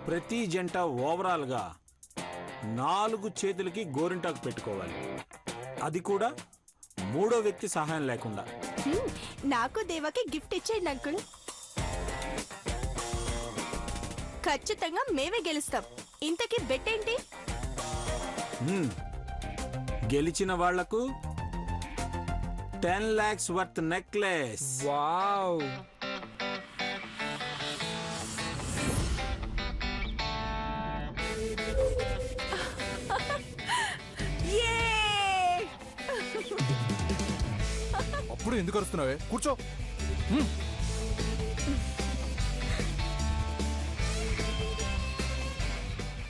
ప్రతి జంట ఓవరాల్గా 4 చేతులకి గోరింటాకు పెట్టుకోవాలి. అది కూడా మూడో వ్యక్తి సహాయం లేకుండా. నాకు దేవాకి గిఫ్ట్ ఇచ్చేయండి అంకుల్. ఖచ్చితంగా మేమే గెలుస్తాం. ఇంతకీ బెట్ ఏంటి? గెలిచిన వాళ్లకు 10 lakhs వర్త్ నెక్లెస్. వావ్! అప్పుడు ఎందుకు అరుస్తున్నావే? కూర్చో.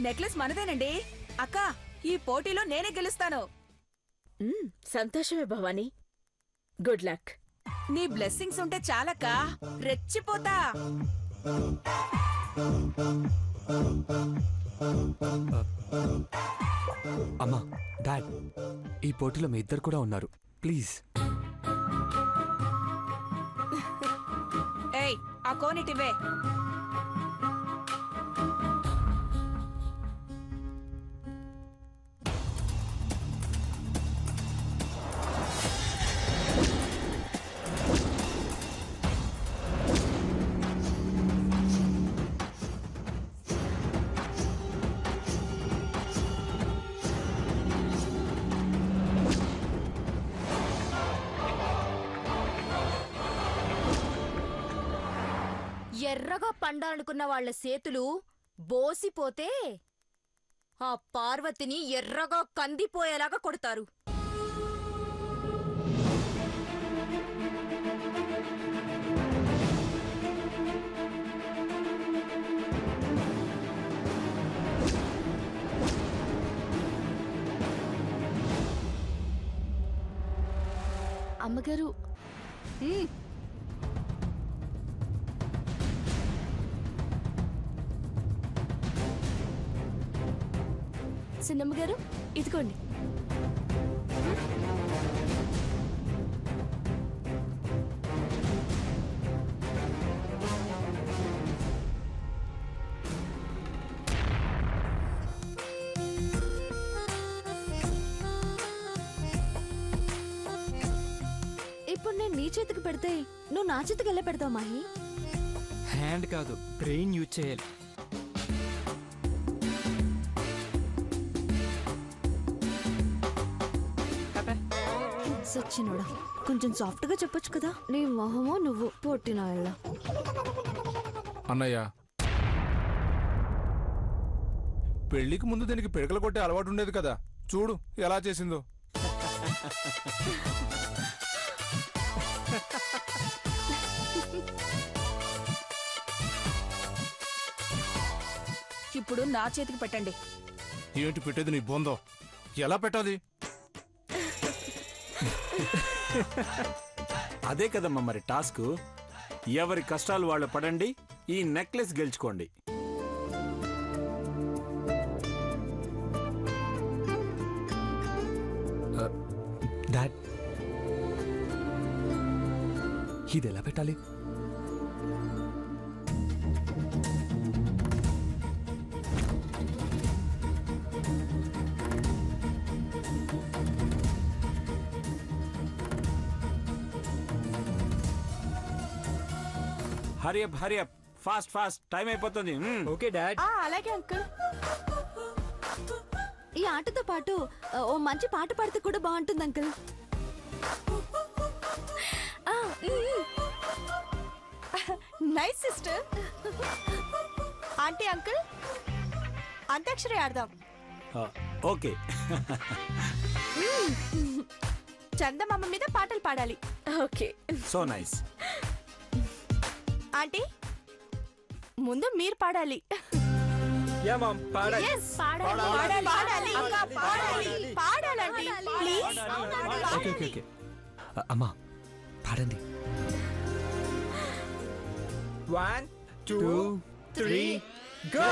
నెక్లెస్ మనదేనండి. అక్క, ఈ పోటీలో నేనే గెలుస్తాను. సంతోషమే భవానీ. Good luck. నీ బ్లెస్సింగ్స్ ఉంటే చాలక్క, రెచ్చిపోతా. అమ్మా, డాడ్, ఈ పోటీలో మీ ఇద్దరు కూడా ఉన్నారు. ప్లీజ్. ఏయ్, ఆ కోనిటివే. ఎర్రగా పండాలనుకున్న వాళ్ల సేతులు బోసిపోతే ఆ పార్వతిని ఎర్రగా కందిపోయేలాగా కొడతారు. అమ్మగారు, చిన్నమ్మగారు, ఇదిగోండి. ఇప్పుడు నేను నీ చేతికి పెడితే నువ్వు నా చేతికి ఎలా పెడతావు మాహి? హ్యాండ్ కాదు, బ్రెయిన్ యూజ్ చేయాలి. సచ్చినోడా, కొంచెం సాఫ్ట్ గా చెప్పొచ్చు కదా. నీ మొహమో నువ్వు పొట్టిన వాళ్ళ. అన్నయ్య, పెళ్లికి ముందు దీనికి పిడకలు కొట్టే అలవాటు ఉండేది కదా. చూడు ఎలా చేసిందో. ఇప్పుడు నా చేతికి పెట్టండి. ఏంటి పెట్టేది? నీ బొందో. ఎలా పెట్టాలి? అదే కదమ్మా మరి టాస్క్. ఎవరి కష్టాలు వాళ్ళు పడండి, ఈ నెక్లెస్ గెలుచుకోండి. డాడ్, ఇది ఎలా పెట్టాలి? Hurry up hurry up, fast fast, time అయిపోతుంది. Okay dad. అలాగే అంకుల్. ఈ ఆటతో పాటు ఓ మంచి పాట పాడితే కూడా బాగుంటుంది uncle. Nice sister. Aunty, uncle, antakshari ఆడదాం. ఓకే. చందమామ మీద పాటలు పాడాలి. ఓకే. So nice. ఆంటీ, ముందు మీరు పాడాలి. యా మామ్, పాడాలి. Yes, పాడాలి. పాడాలి. పాడాలండి ప్లీజ్. Okay okay okay. అమ్మా, పాడండి. 1 2 3 గో.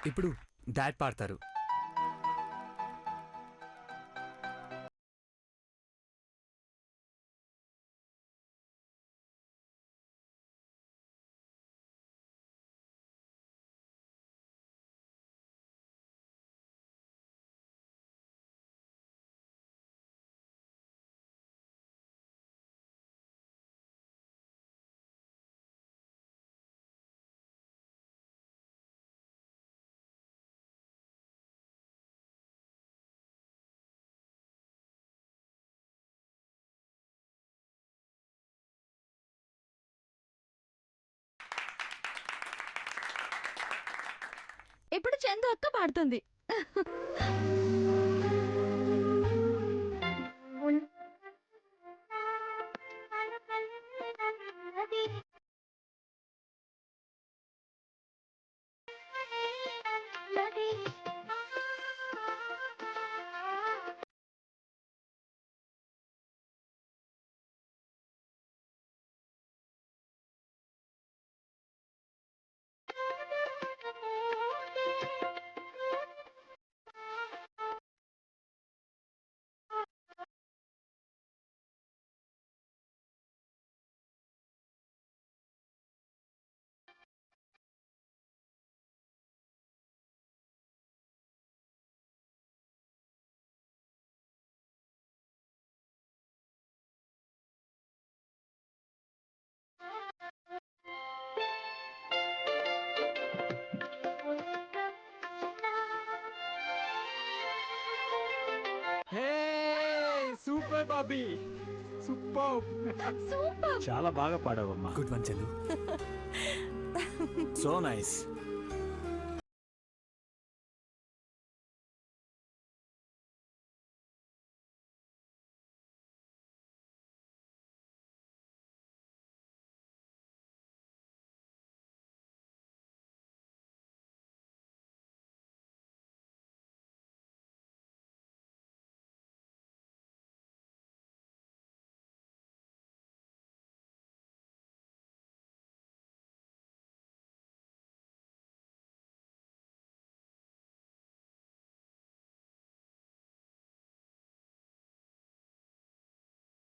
ఇప్పుడు డాడ్ పాడతారు. ఇప్పుడు చందు అక్క పాడుతుంది. Super Bobby, super. చాలా బాగా పాడావమ్మా. Good one Chandu. So nice.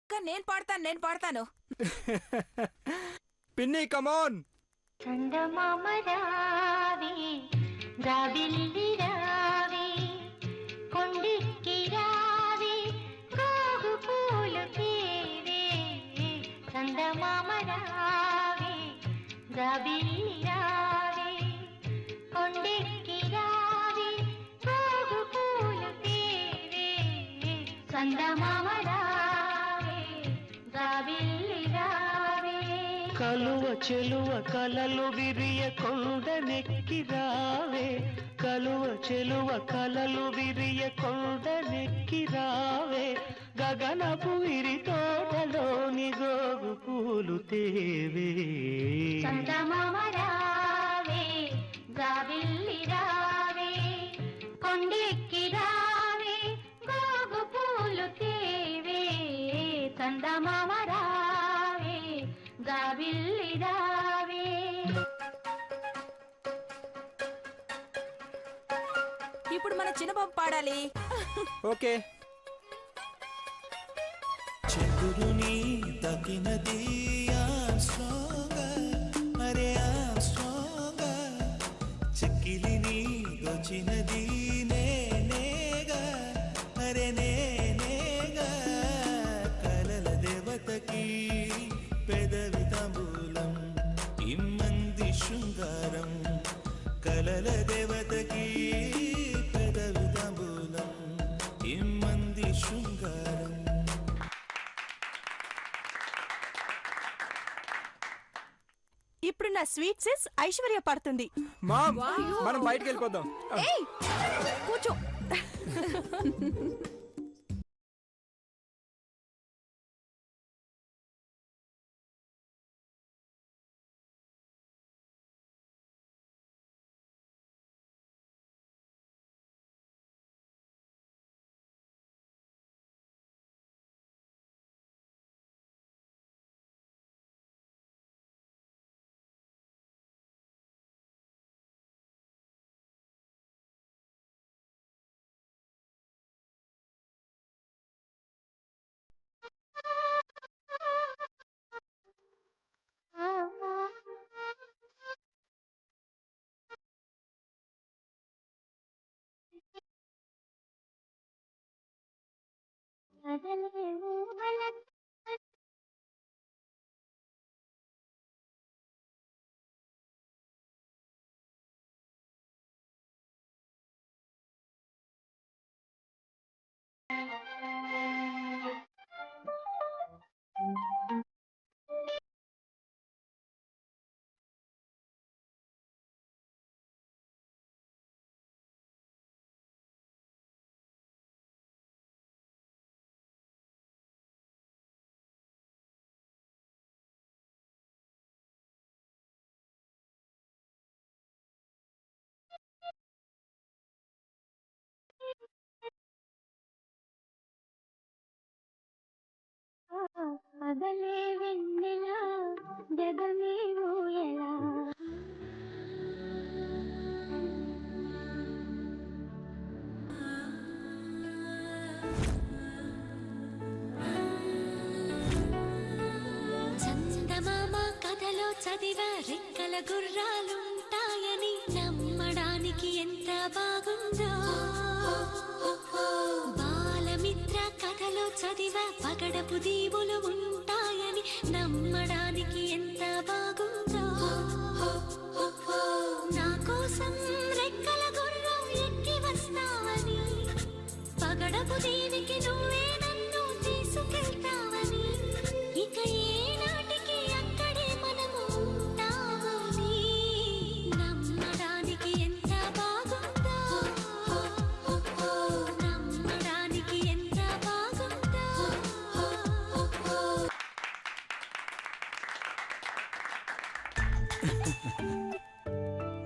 అక్క, నేను పాడతాను. పిన్ని కమాన్. చందమామ రావే రావిల్లి రావే కొండిక్కి రావే గోగు పూలు తేవే చందమామ రావే రావిల్లి రావే కొండిక్కి రావే గోగు పూలు తేవే చందమామ రావే రావిల్లి రావే కలువ చెలువ కలలు విరియ కొండనెక్కి రావే కలువ చెలువ కలలు విరియ కొండనెక్కి రావే గగనపు విరి తోటలోని గోగు పూలు తేవే చందమామ రావే జాబిల్లి రావే కొండెక్కి రావే గోగు పూలు తేవే చందమామ రావే జాబిల్లి రావే ఇప్పుడు మన చిన్నబాబు పాడాలి. ఓకే. చెదురుని తగినది అరే చెక్కిలిని దోచినది నేనేగా అరే నేనేగా కలల దేవతకి పెదవి తాంబూలం ఇమ్మంది శృంగారం కలల దేవతకి పెదవి తాంబూలం ఇమ్మంది శృంగారం. ఇప్పుడు నా స్వీట్ సిస్ ఐశ్వర్య పాడుతుంది. మామ్, మనం బయటికి వెళ్ళిపోదాం. కూర్చో. కదలే ఊహల పగలే వెన్నెల జగమే ఊయల చందమామ కథలో చదివా రెక్కల గుర్రాలుంటాయని నమ్మడానికి ఎంత బాగుందో బాలమిత్ర కథలో చదివా పగడపు దీవులు ఉంటాయని నమ్మడానికి ఎంత బాగుందో నా కోసం రెక్కల గుర్రం ఎక్కి వస్తావని పగడపు దీవికి నువ్వే నన్ను తీసుకెళ్తావని ఇక ఏనాటికి అక్కడే మనము ఉంటామని నమ్మడానికి ఎంత బాగుందో నమ్మడానికి ఎంత బాగుందో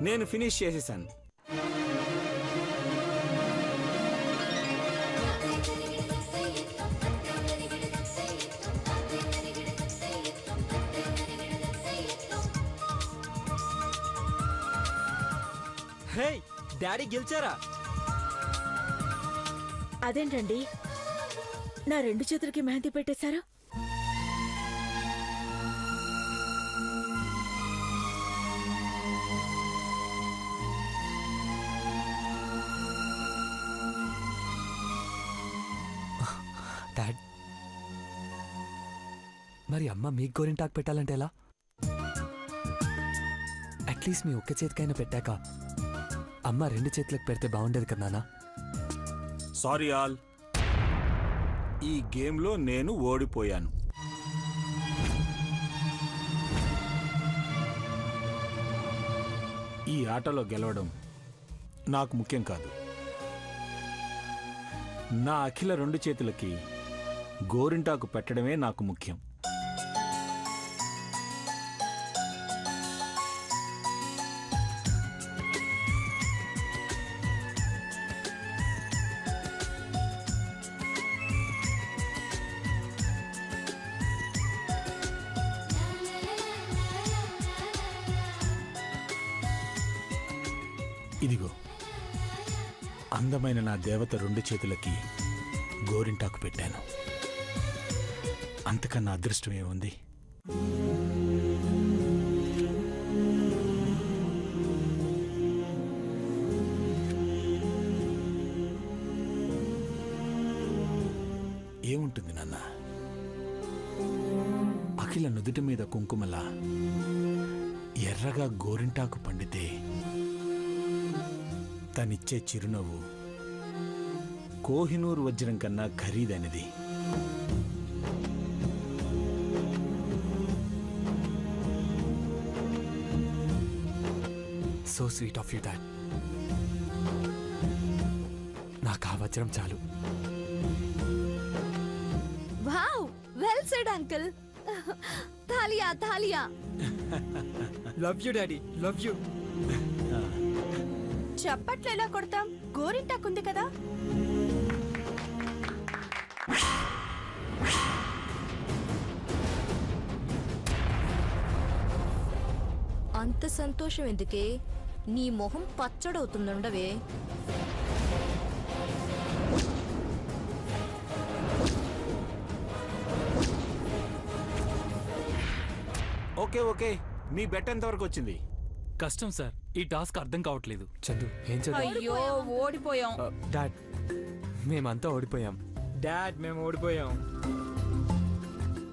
నేను ఫినిష్ చేసేసాను. హే డాడీ గెలిచారా? అదేంటండి నా 2 చేతులకి మెహందీ పెట్టేశారు? డాడ్, మరి అమ్మ మీకు గోరింటాకు పెట్టాలంటే ఎలా? అట్లీస్ట్ మీ ఒక్క చేతికైనా పెట్టాక అమ్మ 2 చేతులకు పెడితే బాగుండేది కదా నాన్న. సారీ ఆల్, ఈ గేమ్లో నేను ఓడిపోయాను. ఈ ఆటలో గెలవడం నాకు ముఖ్యం కాదు. నా అఖిల 2 చేతులకి గోరింటాకు పెట్టడమే నాకు ముఖ్యం. ఇదిగో అందమైన నా దేవత 2 చేతులకి గోరింటాకు పెట్టాను. అంతకన్నా అదృష్టం ఏముంది? ఏముంటుంది నాన్న? అఖిల నుదుటి మీద కుంకుమలా ఎర్రగా గోరింటాకు పండితే తనిచ్చే చిరునవ్వు కోహినూరు వజ్రం కన్నా ఖరీదైనది. So sweet of you dad. నాకు ఆ వజ్రం చాలు. Wow, well said uncle. తాలియా తాలియా. Love you daddy, love you. చప్పట్లు ఎలా కొడతాం? గోరింటాకుంది కదా. అంత సంతోషం ఎందుకే? నీ మొహం పచ్చడవుతుందండవే. ఓకే ఓకే, మీ బెట్ ఎంతవరకు వచ్చింది? కష్టం సార్, ఈ టాస్క్ అర్థం కావట్లేదు. చందు, ఏం చదువు? అయ్యో ఓడిపోయాం. డాడ్, మేమంతా ఓడిపోయాం. డాడ్ మేము ఓడిపోయాం.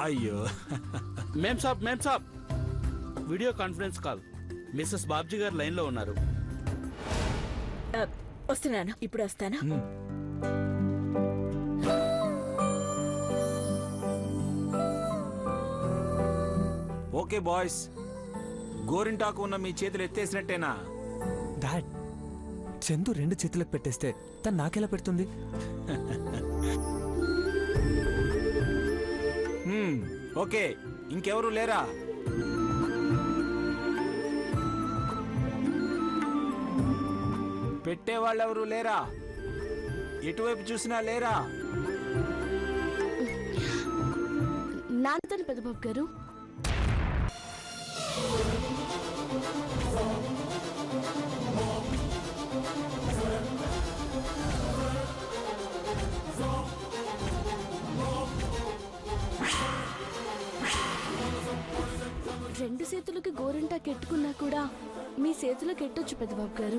అయ్యో మేం సాబ్ video conference call. Mrs Babji గారు లైన్లో ఉన్నారు. వస్తున్నాను, ఇప్పుడు వస్తాను. ఓకే బాయ్స్, గోరింటాకు ఉన్న మీ చేతులు ఎత్తేసినట్టేనా? డాడ్, చందు 2 చేతులకు పెట్టేస్తే తను నాకెలా పెడుతుంది? ఓకే, ఇంకెవరు లేరా? పెట్టేవాళ్ళెవరు లేరా? ఎటువైపు చూసినా లేరా? నాన్నతోని పెద్దబాబు గారు. రెండు చేతులకి గోరింటా కెట్టుకున్నా కూడా మీ చేతిలో కెట్టొచ్చు పెద్దబాబు గారు.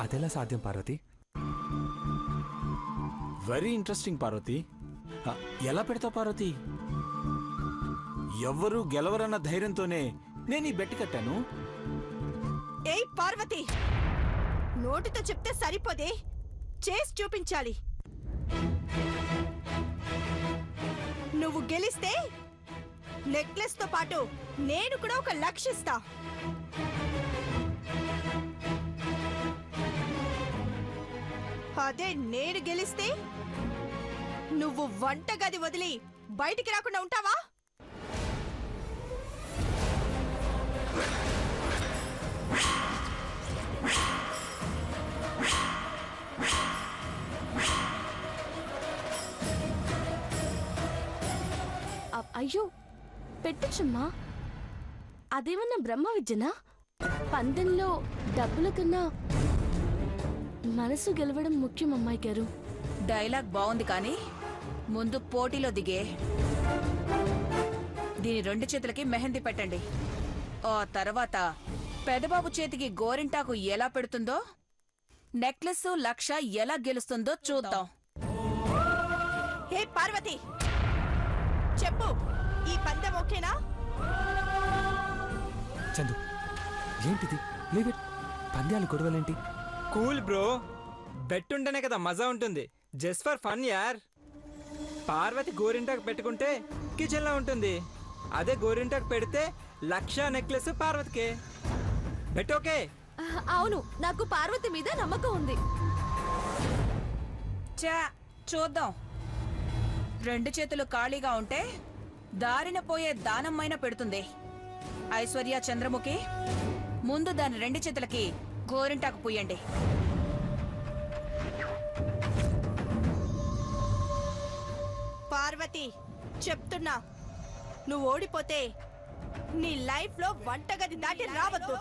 అదెలా సాధ్యం పార్వతి? Very interesting Parvati. ఎలా పెడతా పార్వతి? ఎవ్వరూ గెలవరన్న ధైర్యంతోనే నేను ఈ బెట్టి కట్టాను. ఏయ్ పార్వతి, నోటితో చెప్తే సరిపోదే, చేసి చూపించాలి. నువ్వు గెలిస్తే నెక్లెస్ తో పాటు నేను కూడా ఒక లక్షిస్తా. అదే నేను గెలిస్తే నువ్వు వంటగది వదిలి బయటికి రాకుండా ఉంటావా? అయ్యో పెట్టచ్చమ్మా, అదేమన్నా బ్రహ్మ విద్యనా? పందెంలో డబ్బుల కన్నా మనసు గెలవడం ముఖ్యం అమ్మాయి గారు. డైలాగ్ బాగుంది కానీ ముందు పోటీలో దిగే. దీని 2 చేతులకి మెహందీ పెట్టండి. ఆ తర్వాత పెదబాబు చేతికి గోరింటాకు ఎలా పెడుతుందో, నెక్లెస్ లక్ష ఎలా గెలుస్తుందో చూద్దాం. హే పార్వతి, చెప్పు, ఈ పందెం ఓకేనా? చందు, ఏంటిది? Leave it. పంద్యాలు గొడవలేంటి? కూల్ బ్రో, బెట్ ఉంటేనే కదా మజా ఉంటుంది. జస్ట్ ఫర్ ఫన్ యార్. పార్వతి గోరింటాకు పెట్టుకుంటే కిచెన్లో ఉంటుంది, అదే గోరింటాకు పెడితే లక్ష నెక్లెస్ పార్వతికే. Bet okay? అవును, నాకు పార్వతి మీద నమ్మకం ఉంది. చా చూద్దాం. 2 చేతులు ఖాళీగా ఉంటే దారిన పోయే దానమ్మైన పెడుతుంది. ఐశ్వర్య చంద్రముఖి, ముందు దాని 2 చేతులకి గోరింటాకు పూయండి. పార్వతి చెప్తున్నా, నువ్వు ఓడిపోతే నీ లైఫ్ లో వంటగది దాటి రావద్దు.